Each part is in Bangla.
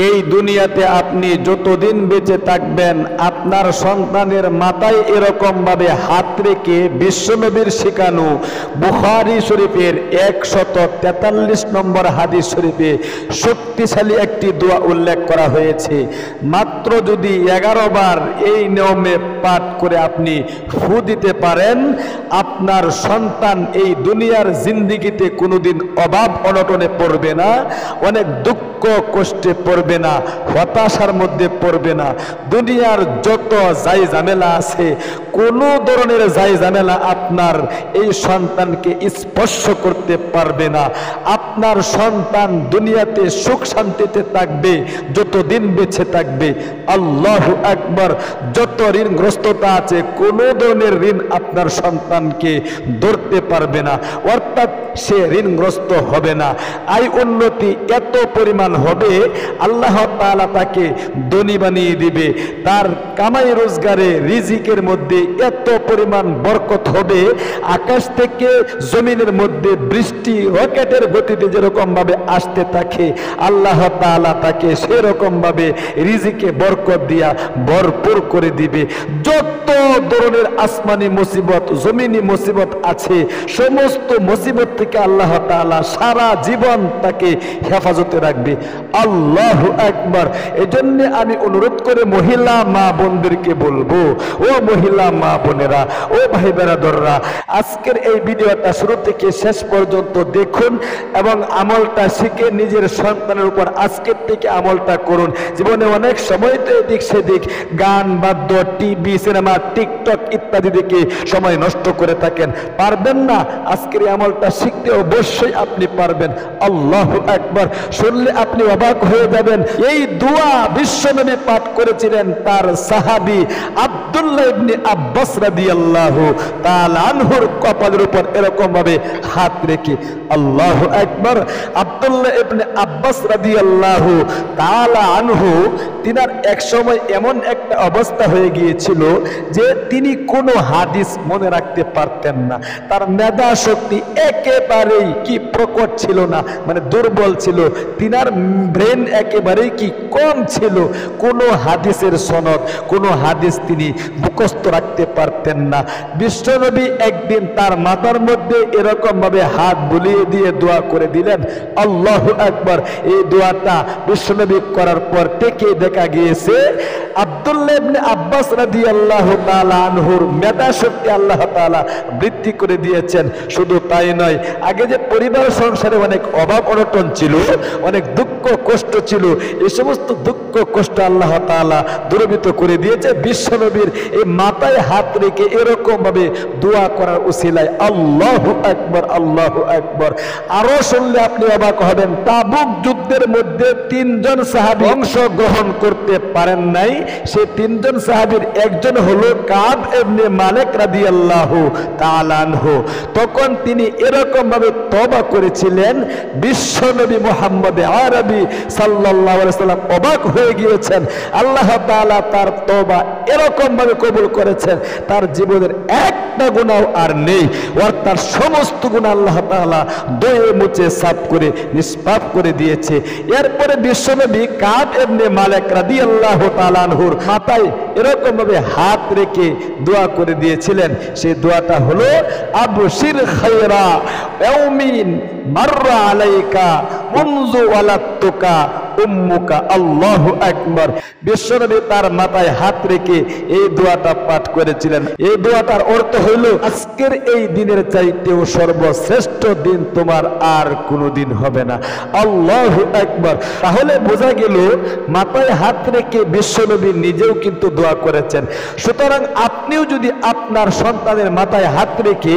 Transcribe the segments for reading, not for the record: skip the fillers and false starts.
এই দুনিয়াতে আপনি যতদিন বেঁচে থাকবেন আপনার সন্তানের মাথায় এরকম ভাবে হাত রেখে বিশ্বনবীর শিখানো বুখারী শরীফের 143 নম্বর হাদিস শরীফে শক্তিশালী একটি দোয়া উল্লেখ করা হয়েছে। মাত্র যদি 11 বার এই নিয়মে পাঠ করে আপনি ফু দিতে পারেন, আপনার সন্তান এই দুনিয়ার জিন্দেগিতে কোনোদিন অভাব অনটনে পড়বে না, অনেক দুঃখ কষ্টে পড়বে না, হতাশার মধ্যে পড়বে না। দুনিয়ার যত যাই ঝামেলা আছে, কোনো ধরনের যাই ঝামেলা আপনার এই সন্তানকে স্পর্শ করতে পারবে না। আপনার সন্তান দুনিয়াতে সুখ শান্তিতে থাকবে যতদিন বেঁচে থাকবে। আল্লাহু আকবার। যত ঋণগ্রস্ততা আছে, কোনো ধরনের ঋণ আপনার সন্তানকে ধরতে পারবে না, অর্থাৎ সে ঋণগ্রস্ত হবে না। আয় উন্নতি এত পরিমাণ হবে, আল্লাহ তাআলা তাকে ধনী বানিয়ে দিবে। তার কামাই রোজগারে রিজিকের মধ্যে এত পরিমাণ বরকত হবে, আকাশ থেকে জমিনের মধ্যে বৃষ্টি রকেটের গতিতে যেরকম ভাবে আসতে থাকে, আল্লাহ তাআলা তাকে সেরকম ভাবে রিজিকে বরকত দিয়া ভরপুর করে দিবে। যত ধরনের আসমানি মুসিবত, জমিনি মুসিবত আছে, সমস্ত মুসিবত থেকে আল্লাহ তাআলা সারা জীবন তাকে হেফাজতে রাখবে। আল্লাহু আকবার। এজন্য আমি অনুরোধ করে মহিলা মা বোনদেরকে বলবো, ও মহিলা মা বোনেরা, ও ভাই বেরাদররা, আজকের এই ভিডিওটা শুরু থেকে শেষ পর্যন্ত দেখুন এবং আমলটা শিখে নিজের সন্তানের উপর আজকের থেকে আমলটা করুন। জীবনে অনেক সময় তো এদিক সেদিক গান বাদ্য, টিভি, সিনেমা, টিকটক ইত্যাদি দেখে সময় নষ্ট করে থাকেন, পারবেন না। আজকের এই আমলটা শিখতে অবশ্যই আপনি পারবেন। আল্লাহু আকবার। শুনলে আপনি অবাক হয়ে যাবেন। এই দোয়া বিশ্বনবী পাঠ করেছিলেন তার সাহাবী আব্দুল্লাহ ইবনে আব্বাস রাদিয়াল্লাহু তাআলা আনহুর কপালের উপর এরকম ভাবে হাত রেখে। আল্লাহু আকবার। আব্দুল্লাহ ইবনে আব্বাস রাদিয়াল্লাহু তাআলা আনহু, তিনার এক সময় এমন একটা অবস্থা হয়ে গিয়েছিল যে তিনি কোনো হাদিস মনে রাখতে পারতেন না। তার মেধা শক্তি একেবারেই কি প্রকট ছিল না, মানে দুর্বল ছিল। তিনার ব্রেন একেবারেই কি কম ছিল। কোনো হাদিসের সনদ, কোনো হাদিস তিনি মুখস্থ রাখতে পারতেন না। বিশ্বনবী একদিন তার মাথার মধ্যে এরকম ভাবে হাত বুলিয়ে দিয়ে দোয়া করে দিলেন। আল্লাহু আকবার। এই দোয়াটা বিশ্বনবী করার পর থেকে দেখা গিয়েছে আব্দুল্লাহ ইবনে আব্বাস রাদিয়াল্লাহু তাআলা আনহুর মেধা শক্তি আল্লাহ তাআলা বৃদ্ধি করে দিয়েছেন। শুধু তাই নয়, আগে যে পরিবার সংসারে অনেক অভাব অনটন ছিল, অনেক দুঃখ কষ্ট ছিল, এই সমস্ত দুঃখ কষ্ট আল্লাহ তাআলা দূরীভূত করে দিয়েছে বিশ্বনবীর এই মাথায় হাত রেখে এরকম ভাবে দোয়া করার উসিলায়। আল্লাহু আকবার, আল্লাহু আকবার। আরো শুনলে আপনি অবাক হবেন। তাবুক যুদ্ধের মধ্যে 3 জন সাহাবী অংশগ্রহণ করতে পারেন নাই। সেই 3 জন সাহাবীর একজন হলো কাব ইবনে মালিক রাদিয়াল্লাহু তাআলা আনহু। তখন তিনি এরকম ভাবে তওবা করেছিলেন, বিশ্বনবী মুহাম্মদ আরবি সাল্লাল্লাহু আলাইহি সাল্লাম অবাক হয়ে গিয়েছেন। আল্লাহ তাআলা তার তওবা এরকম ভাবে কবুল করেছেন, তার জীবনের একটা গুনাহ আর নেই। অর্থাৎ সমস্ত গুনাহ আল্লাহ তাআলা ধুয়ে মুছে সাফ করে নিষ্পাপ করে দিয়েছে। এরপরে বিশ্বনবী কাব ইবনে মালিক রাদিয়াল্লাহু তাআলা আনহুর মাথায় এরকম ভাবে হাত রেখে দোয়া করে দিয়েছিলেন। সেই দোয়াটা হলো আবশির খায়রা ইয়াউমিন মাররা আলাইকা মুনযু ওয়ালাদতুকা উম্মুকা। আল্লাহু আকবার। বিশ্বনবী তার মাথায় হাত রেখে এই দোয়াটা পাঠ করেছিলেন। এই দোয়াটার অর্থ হইল, আজকের এই দিনের চাইতেও সর্বশ্রেষ্ঠ দিন তোমার আর কোনোদিন হবে না। আল্লাহু আকবার। তাহলে বোঝা গেল মাথায় হাত রেখে বিশ্বনবী নিজেও কিন্তু দোয়া করেছেন। সুতরাং আপনিও যদি আপনার সন্তানের মাথায় হাত রেখে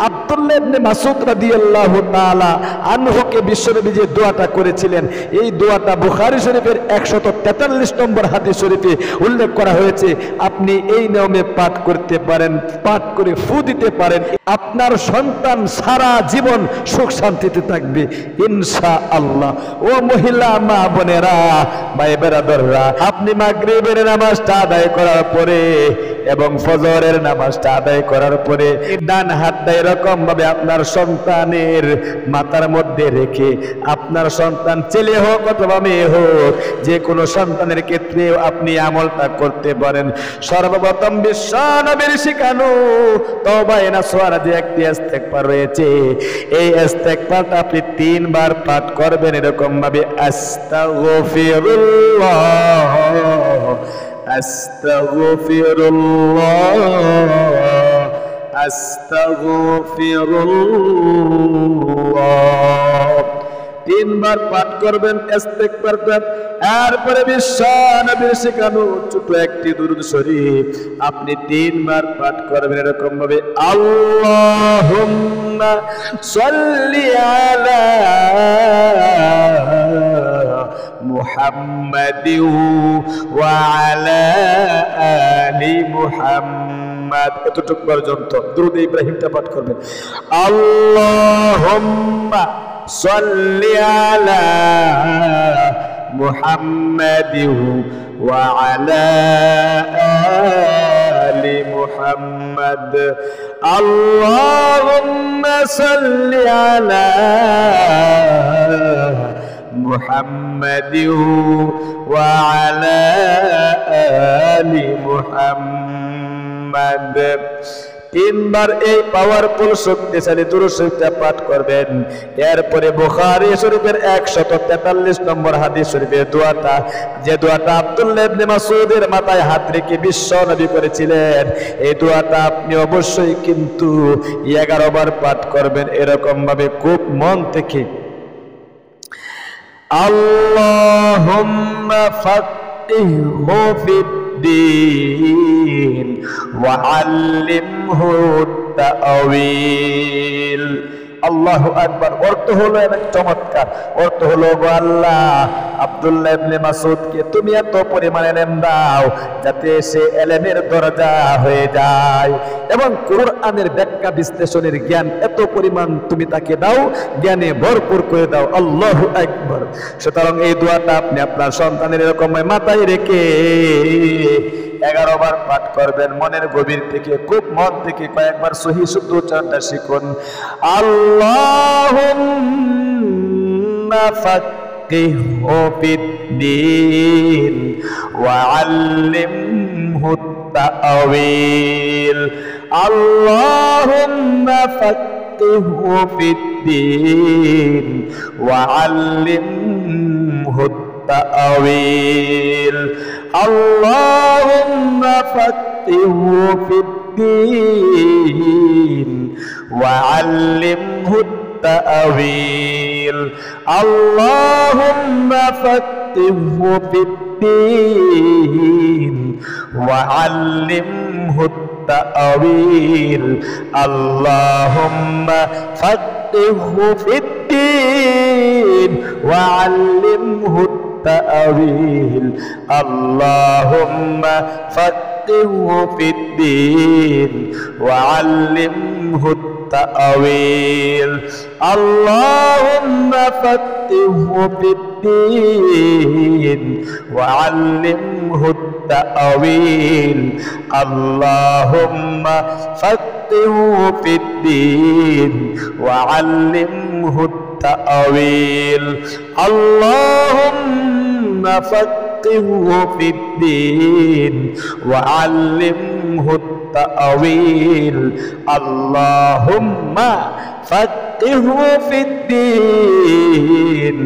আব্দুল্লাহ ইবনে মাসউদ রাদিয়াল্লাহু তাআলা আনহুকে বিশ্বনবী যে দোয়াটা করেছিলেন, এই দোয়াটা বুখারী শরীফের 143 নম্বর হাদিস শরীফে উল্লেখ করা হয়েছে। আপনি এই নিয়মে পাঠ করতে পারেন, পাঠ করে ফু দিতে পারেন, আপনার সন্তান সারা জীবন সুখ শান্তিতে থাকবে ইনশাআল্লাহ। ও মহিলা মা বোনেরা, ভাই বেরাদররা, আপনি মাগরিবের নামাজটা আদায় করার পরে এবং ফজরের নামাজটা আদায় করার পরে ডান হাতটা এরকম ভাবে আপনার সন্তানের মাথার মধ্যে রেখে, আপনার সন্তান ছেলে হোক অথবা মেয়ে হোক, যে কোনো সন্তানের ক্ষেত্রে আপনি আমলটা করতে পারেন। সর্বপ্রথম বিশ্ব নবীর শিখানো তওবায়ে নাসুহা যে একটি ইস্তেগফার রয়েছে, এই ইস্তেগফারটা আপনি 3 বার পাঠ করবেন এরকম ভাবে, আস্তাগফিরুল্লাহ আস্তাগফিরুল্লাহ আস্তাগফিরুল্লাহ। 3 বার পাঠ করবেন ইস্তেগফারটা। এরপরে বিশ্ব নবীর শেখানো ছোট একটি দুরূদ শরীফ আপনি 3 বার পাঠ করবেন এরকম ভাবে, আল্লাহুম্মা সাল্লি আলা মুহাম্মাদিন ওয়া আলা আলি মুহাম্মাদ। এতটুকু পর্যন্ত দুরূদ ইব্রাহিমটা পাঠ করবেন, আল্লাহুম্মা সাল্লি আলা মুহাম্মাদিন ওয়া আলা আলি মুহাম্মাদ। আল্লাহুম্মা সাল্লি আলা মুহাম্মাদিন ওয়া আলা আলি মুহাম্মাদ। 3 বার এই পাওয়ারফুল শক্তিশালী দুরূদ শরীফটা পাঠ করবেন। এরপরে বুখারী শরীফের 143 নম্বর হাদিস শরীফের দোয়াটা, যে দোয়াটা আব্দুল্লাহ ইবনে মাসউদের মাথায় হাত রেখে বিশ্ব নবী করেছিলেন, এই দোয়াটা আপনি অবশ্যই কিন্তু 11 বার পাঠ করবেন এরকম ভাবে খুব মন থেকে। আল্লাহুম্মা ফাক্কিহহু ফিদ্দীন ওয়া আল্লিমহু তা'ওয়ীল। আল্লাহু আকবার। অর্থ হলো অনেক চমৎকার। অর্থ হলো, গো আল্লাহ, আব্দুল্লাহ ইবনে মাসউদকে তুমি এত পরিমাণে ইলম দাও যাতে সে ইলমের দরজা হয়ে যায়, এবং কোরআনের ব্যাখ্যা বিশ্লেষণের জ্ঞান এত পরিমাণ তুমি তাকে দাও, জ্ঞানে ভরপুর করে দাও। আল্লাহু আকবার। সুতরাং এই দোয়াটা আপনি আপনার সন্তানের এরকম মাথায় রেখে 11 বার পাঠ করবেন মনের গভীর থেকে, খুব মন থেকে কয়েকবার সহিহ শুদ্ধ উচ্চারণটা শিখুন। আল্লাহুম্মা ফাক্কিহহু ফিদ্দীন ওয়া আল্লিমহু তা'ওয়ীল। আল্লাহুম্মা ফাক্কিহহু ফিদ্দীন ওয়া আল্লিমহু তা'ওয়ীল। আল্লাহুম্মা ফাক্কিহহু ফিদ্দীন ওয়া আল্লিমহু তা'ওয়ীল। আল্লাহুম্মা ফাক্কিহহু ফিদ্দীন ওয়া আল্লিমহু তা'ওয়ীল। আল্লাহুম্মা ফাক্কিহহু ফিদ্দীন ওয়া আল্লিমহু তা'ওয়ীল। আল্লাহুম্মা ফাক্কিহহু ফিদ্দীন ওয়া আল্লিমহু তা'ওয়ীল। আল্লাহুম্মা ফাক্কিহহু ফিদ্দীন ওয়া আল্লিমহু তা'ওয়ীল। আল্লাহুম্মা ফাক্কিহহু ফিদ্দীন ওয়া আল্লিমহু তা'ওয়ীল। আল্লাহুম্মা ফাক্কিহহু ফিদ্দীন ওয়া আল্লিমহু তা'ওয়ীল। আল্লাহুম্মা ফাক্কিহহু ফিদ্দীন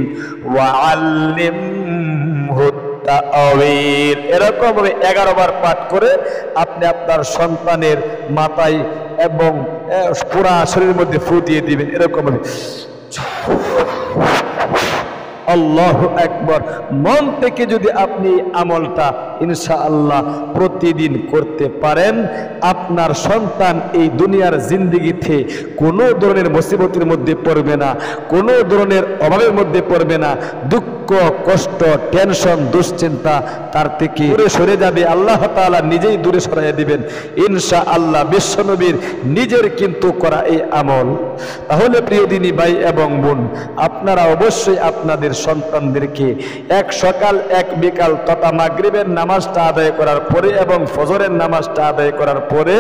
ওয়া আল্লিমহু তা'ওয়ীল। এরকম ভাবে 11 বার পাঠ করে আপনি আপনার সন্তানের মাথায় এবং পুরা শরীরের মধ্যে ফু দিয়ে দিবেন এরকম ভাবে। আল্লাহু আকবার। মন থেকে যদি আপনি আমলটা ইনশাআল্লাহ প্রতিদিন করতে পারেন, আপনার সন্তান এই দুনিয়ার জিন্দেগিতে কোনো ধরনের মুসিবতের মধ্যে পড়বে না, কোনো ধরনের অভাবের মধ্যে পড়বে না, দুঃখ কষ্ট, টেনশন, দুশ্চিন্তা তার থেকে দূরে সরে যাবে। আল্লাহ তাআলা নিজেই দূরে সরাইয়া দিবেন ইনশাআল্লাহ, বিশ্বনবীর নিজের কিন্তু করা এই আমল। তাহলে প্রিয় দিনী ভাই এবং বোন, আপনারা অবশ্যই আপনাদের সন্তানদেরকে এক সকাল এক বিকাল তথা মাগরিবের নামাজটা আদায় করার পরে এবং ফজরের নামাজটা আদায় করার পরে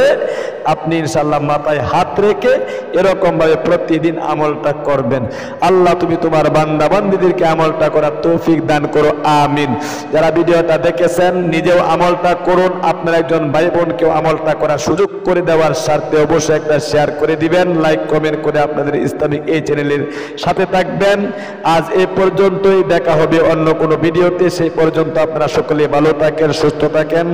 আপনি ইনশাআল্লাহ মাথায় হাত রেখে এরকম ভাবে প্রতিদিন আমলটা করবেন। আল্লাহ তুমি তোমার বান্দা বান্দীদেরকে আমলটা করার তৌফিক দান করো, আমিন। যারা ভিডিওটা দেখেছেন নিজেও আমলটা করুন, আপনার একজন ভাই বোনকেও আমলটা করার সুযোগ করে দেওয়ার স্বার্থে অবশ্যই একটা শেয়ার করে দিবেন, লাইক কমেন্ট করে আপনাদের ইসলামিক এই চ্যানেলের সাথে থাকবেন। আজ এ পর্যন্তই, দেখা হবে অন্য কোনো ভিডিওতে। সেই পর্যন্ত আপনারা সকলে ভালো থাকেন, সুস্থ থাকেন।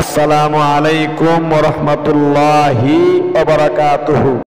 আসসালামু আলাইকুম ওয়া রাহমাতুল্লাহি ওয়া বারাকাতুহু।